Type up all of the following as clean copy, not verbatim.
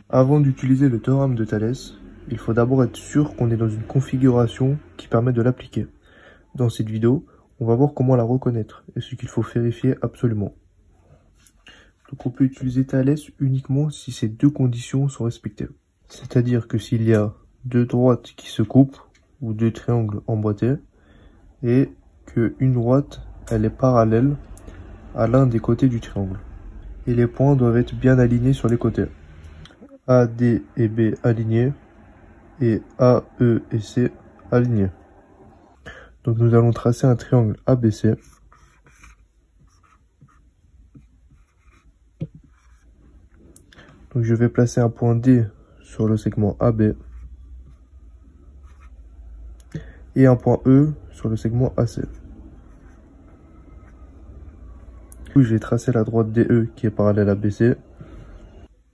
Avant d'utiliser le théorème de Thalès, il faut d'abord être sûr qu'on est dans une configuration qui permet de l'appliquer. Dans cette vidéo, on va voir comment la reconnaître et ce qu'il faut vérifier absolument. Donc on peut utiliser Thalès uniquement si ces deux conditions sont respectées. C'est-à-dire que s'il y a deux droites qui se coupent ou deux triangles emboîtés et qu'une droite elle est parallèle à l'un des côtés du triangle. Et les points doivent être bien alignés sur les côtés. A, D et B alignés et A, E et C alignés. Donc nous allons tracer un triangle ABC. Donc je vais placer un point D sur le segment AB et un point E sur le segment AC. Je vais tracer la droite DE qui est parallèle à BC.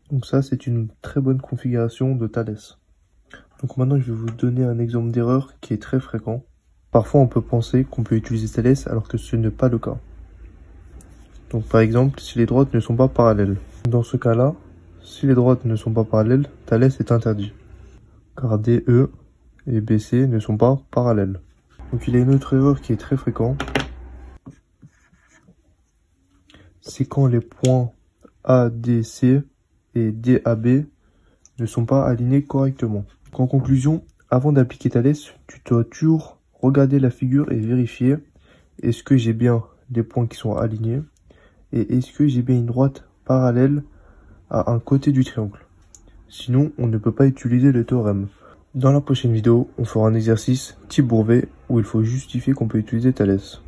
Donc ça, c'est une très bonne configuration de Thalès. Donc maintenant, je vais vous donner un exemple d'erreur qui est très fréquent. Parfois, on peut penser qu'on peut utiliser Thalès alors que ce n'est pas le cas. Donc par exemple, si les droites ne sont pas parallèles. Dans ce cas-là, si les droites ne sont pas parallèles, Thalès est interdit. Car DE et BC ne sont pas parallèles. Donc il y a une autre erreur qui est très fréquente. C'est quand les points ADC et DAB ne sont pas alignés correctement. Donc en conclusion, avant d'appliquer Thalès, tu dois toujours regarder la figure et vérifier est-ce que j'ai bien les points qui sont alignés et est-ce que j'ai bien une droite parallèle à un côté du triangle. Sinon, on ne peut pas utiliser le théorème. Dans la prochaine vidéo, on fera un exercice type brevet où il faut justifier qu'on peut utiliser Thalès.